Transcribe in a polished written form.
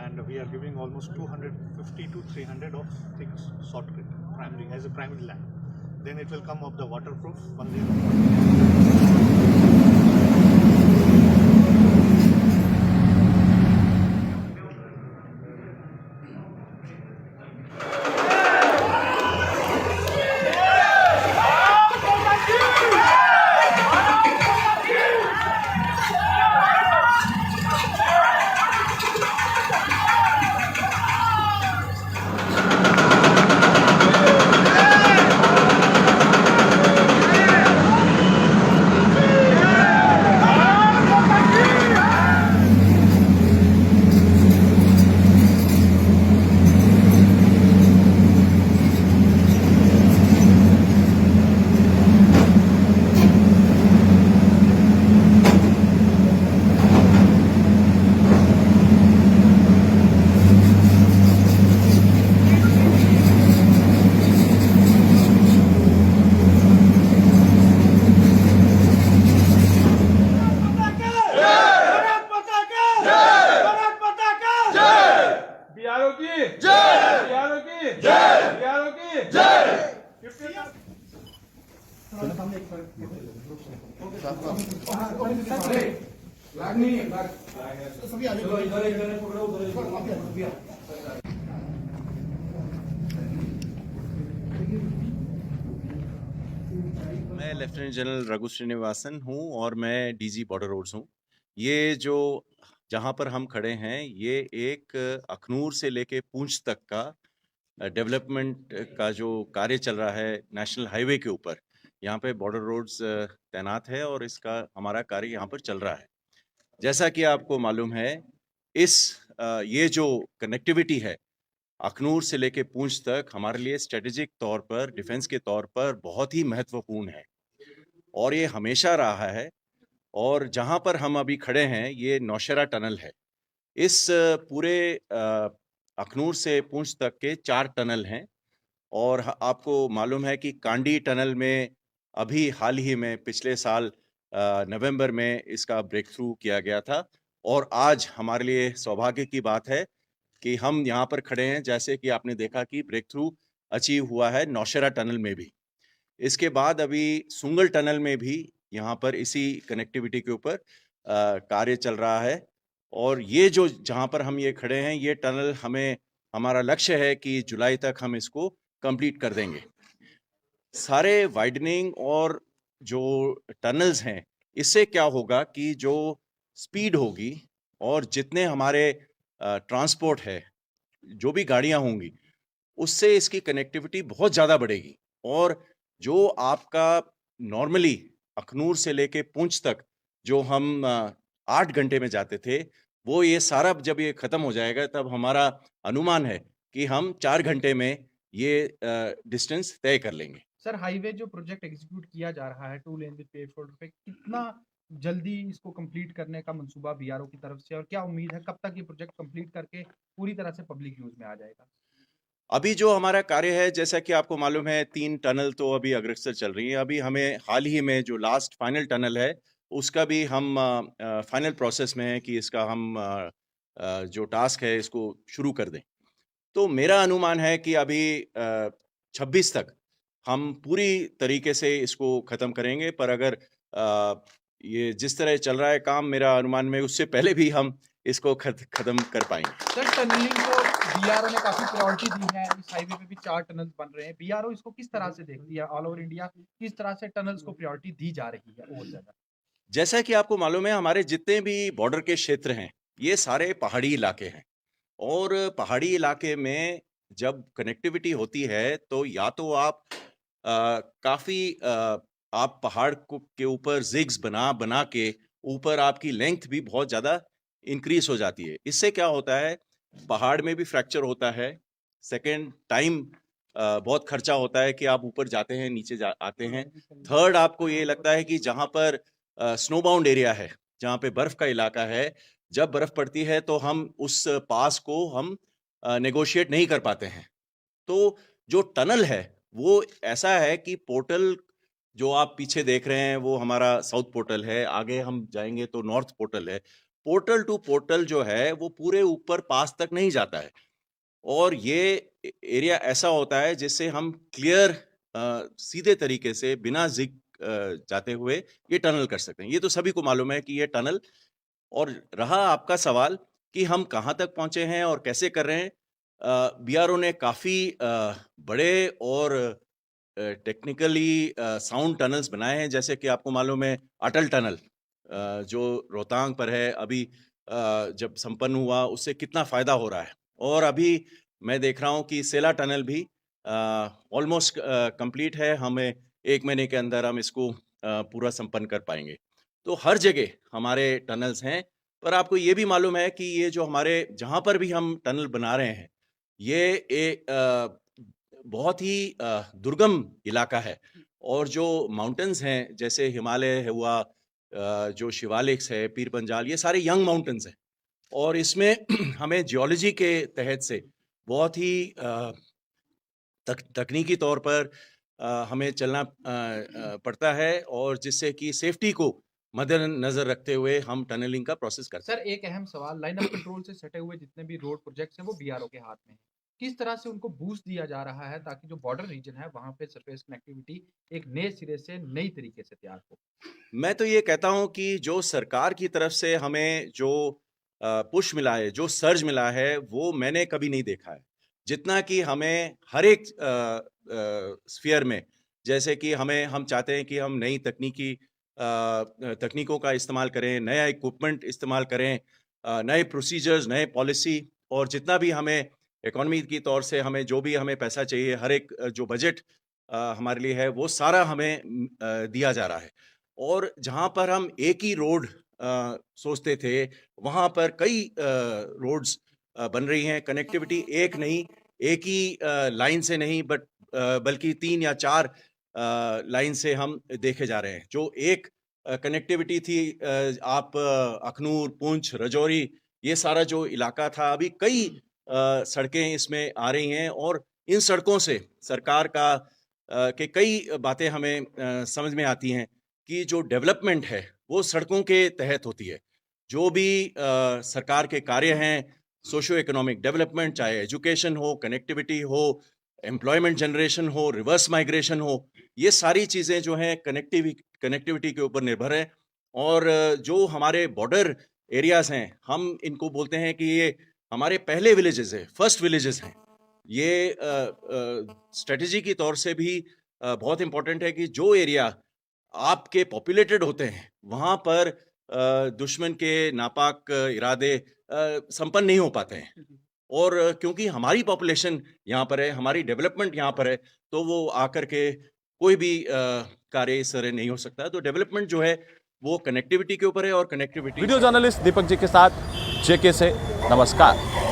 and we are giving almost 250 to 300 of thick shotcrete primary as a primary lamp. Then it will come of the waterproof 1 layer. BRO की जय, BRO की जय, BRO की जय। मैं lieutenant general Raghu Srinivasan हूँ और मैं डीजी बॉर्डर रोड्स हूँ। ये जो जहाँ पर हम खड़े हैं ये एक अखनूर से लेके पूंछ तक का डेवलपमेंट का जो कार्य चल रहा है नेशनल हाईवे के ऊपर, यहाँ पे बॉर्डर रोड्स तैनात है और इसका हमारा कार्य यहाँ पर चल रहा है। जैसा कि आपको मालूम है ये जो कनेक्टिविटी है अखनूर से लेके पूंछ तक हमारे लिए स्ट्रेटेजिक तौर पर, डिफेंस के तौर पर बहुत ही महत्वपूर्ण है और ये हमेशा रहा है। और जहाँ पर हम अभी खड़े हैं ये नौशेरा टनल है। इस पूरे अखनूर से पूंछ तक के 4 टनल हैं और आपको मालूम है कि कांडी टनल में अभी हाल ही में पिछले साल नवंबर में इसका ब्रेक थ्रू किया गया था और आज हमारे लिए सौभाग्य की बात है कि हम यहाँ पर खड़े हैं, जैसे कि आपने देखा कि ब्रेक थ्रू अचीव हुआ है नौशेरा टनल में भी। इसके बाद अभी सुंगल टनल में भी यहाँ पर इसी कनेक्टिविटी के ऊपर कार्य चल रहा है और ये जो जहाँ पर हम ये खड़े हैं ये टनल हमारा लक्ष्य है कि जुलाई तक हम इसको कंप्लीट कर देंगे। सारे वाइडनिंग और जो टनल्स हैं इससे क्या होगा कि जो स्पीड होगी और जितने हमारे ट्रांसपोर्ट है, जो भी गाड़ियां होंगी, उससे इसकी कनेक्टिविटी बहुत ज़्यादा बढ़ेगी और जो आपका नॉर्मली अखनूर से लेके पूंछ तक जो हम 8 घंटे में जाते थे, वो ये सारा जब ये खत्म हो जाएगा तब हमारा अनुमान है कि हम 4 घंटे में ये डिस्टेंस तय कर लेंगे। सर, हाईवे जो प्रोजेक्ट एग्जीक्यूट किया जा रहा है 2 लेन विद पेव्ड शोल्डर पे, कितना जल्दी इसको कंप्लीट करने का मंसूबा बीआरओ की तरफ से और क्या उम्मीद है कब तक ये प्रोजेक्ट कंप्लीट करके पूरी तरह से पब्लिक यूज में आ जाएगा? अभी जो हमारा कार्य है, जैसा कि आपको मालूम है 3 टनल तो अभी अग्रसर चल रही है। अभी हमें हाल ही में जो लास्ट फाइनल टनल है उसका भी हम फाइनल प्रोसेस में है कि इसका हम जो टास्क है इसको शुरू कर दें। तो मेरा अनुमान है कि अभी 26 तक हम पूरी तरीके से इसको खत्म करेंगे, पर अगर ये जिस तरह चल रहा है काम, मेरा अनुमान में उससे पहले भी हम इसको खत्म कर पाएंगे। सर, टनलिंग को बीआरओ ने काफी प्रायोरिटी दी है। इस हाईवे पे भी 4 टनल्स बन रहे हैं। बीआरओ इसको किस तरह से देखती है? ऑल ओवर इंडिया किस तरह से टनल्स को प्रायोरिटी दी जा रही है और ज्यादा? जैसा कि आपको मालूम है हमारे जितने भी बॉर्डर के क्षेत्र हैं ये सारे पहाड़ी इलाके हैं और पहाड़ी इलाके में जब कनेक्टिविटी होती है तो या तो आप काफी आप पहाड़ के ऊपर जिग्स बना बना के ऊपर आपकी लेंथ भी बहुत ज्यादा इंक्रीज हो जाती है। इससे क्या होता है, पहाड़ में भी फ्रैक्चर होता है। सेकंड टाइम बहुत खर्चा होता है कि आप ऊपर जाते हैं नीचे आते हैं। थर्ड, आपको ये लगता है कि जहां पर स्नो बाउंड एरिया है, जहाँ पे बर्फ का इलाका है, जब बर्फ पड़ती है तो हम उस पास को हम नेगोशिएट नहीं कर पाते हैं। तो जो टनल है वो ऐसा है कि पोर्टल जो आप पीछे देख रहे हैं वो हमारा साउथ पोर्टल है, आगे हम जाएंगे तो नॉर्थ पोर्टल है। पोर्टल टू पोर्टल जो है वो पूरे ऊपर पास तक नहीं जाता है, और ये एरिया ऐसा होता है जिससे हम क्लियर सीधे तरीके से बिना जिग जाते हुए ये टनल कर सकते हैं। ये तो सभी को मालूम है कि ये टनल, और रहा आपका सवाल कि हम कहाँ तक पहुंचे हैं और कैसे कर रहे हैं, बीआरओ ने काफ़ी बड़े और टेक्निकली साउंड टनल्स बनाए हैं। जैसे कि आपको मालूम है अटल टनल जो रोहतांग पर है, अभी जब संपन्न हुआ उससे कितना फ़ायदा हो रहा है, और अभी मैं देख रहा हूँ कि सेला टनल भी ऑलमोस्ट कंप्लीट है। हमें 1 महीने के अंदर हम इसको पूरा संपन्न कर पाएंगे। तो हर जगह हमारे टनल्स हैं, पर आपको ये भी मालूम है कि ये जो हमारे जहाँ पर भी हम टनल बना रहे हैं, ये एक बहुत ही दुर्गम इलाका है, और जो माउंटेन्स हैं जैसे हिमालय हुआ, जो शिवालिक्स है, पीर पंजाल, ये सारे यंग माउंटेन्स हैं, और इसमें हमें जियोलॉजी के तहत से बहुत ही तकनीकी तौर पर हमें चलना पड़ता है, और जिससे कि सेफ्टी को मद्देनजर रखते हुए हम टनलिंग का प्रोसेस करते हैं। सर एक अहम सवाल, लाइन ऑफ कंट्रोल से सटे हुए जितने भी रोड प्रोजेक्ट्स हैं वो बीआरओ के हाथ में है, किस तरह से उनको बूस्ट दिया जा रहा है ताकि जो बॉर्डर रीजन है वहां पे सरफेस कनेक्टिविटी एक नए सिरे से नई तरीके से तैयार हो? मैं तो ये कहता हूं कि जो सरकार की तरफ से हमें जो पुश मिला है, जो सर्ज मिला है, वो मैंने कभी नहीं देखा है। जितना कि हमें हर एक स्फीयर में, जैसे कि हम चाहते हैं कि हम नई तकनीकों का इस्तेमाल करें, नया इक्विपमेंट इस्तेमाल करें, नए प्रोसीजर्स, नए पॉलिसी, और जितना भी हमें इकोनॉमी की तौर से हमें जो भी हमें पैसा चाहिए, हर एक जो बजट हमारे लिए है वो सारा हमें दिया जा रहा है। और जहाँ पर हम एक ही रोड सोचते थे, वहाँ पर कई रोड्स बन रही हैं। कनेक्टिविटी एक नहीं, एक ही लाइन से नहीं, बल्कि 3 या 4 लाइन से हम देखे जा रहे हैं। जो एक कनेक्टिविटी थी, आप अखनूर, पुंछ, राजौरी, ये सारा जो इलाका था, अभी कई सड़कें इसमें आ रही हैं, और इन सड़कों से सरकार के कई बातें हमें समझ में आती हैं कि जो डेवलपमेंट है वो सड़कों के तहत होती है। जो भी सरकार के कार्य हैं, सोशो इकोनॉमिक डेवलपमेंट, चाहे एजुकेशन हो, कनेक्टिविटी हो, एम्प्लॉयमेंट जनरेशन हो, रिवर्स माइग्रेशन हो, ये सारी चीज़ें जो हैं कनेक्टिविटी के ऊपर निर्भर है। और जो हमारे बॉर्डर एरियाज़ हैं, हम इनको बोलते हैं कि ये हमारे पहले विलेजेस हैं, फर्स्ट विलेजेस हैं। ये स्ट्रेटजी की तौर से भी बहुत इम्पोर्टेंट है कि जो एरिया आपके पॉपुलेटेड होते हैं, वहाँ पर दुश्मन के नापाक इरादे संपन्न नहीं हो पाते हैं। और क्योंकि हमारी पॉपुलेशन यहाँ पर है, हमारी डेवलपमेंट यहाँ पर है, तो वो आकर के कोई भी कार्य इस तरह नहीं हो सकता। तो डेवलपमेंट जो है वो कनेक्टिविटी के ऊपर है, और connectivity. Video journalist Deepak ji के साथ जेके से नमस्कार।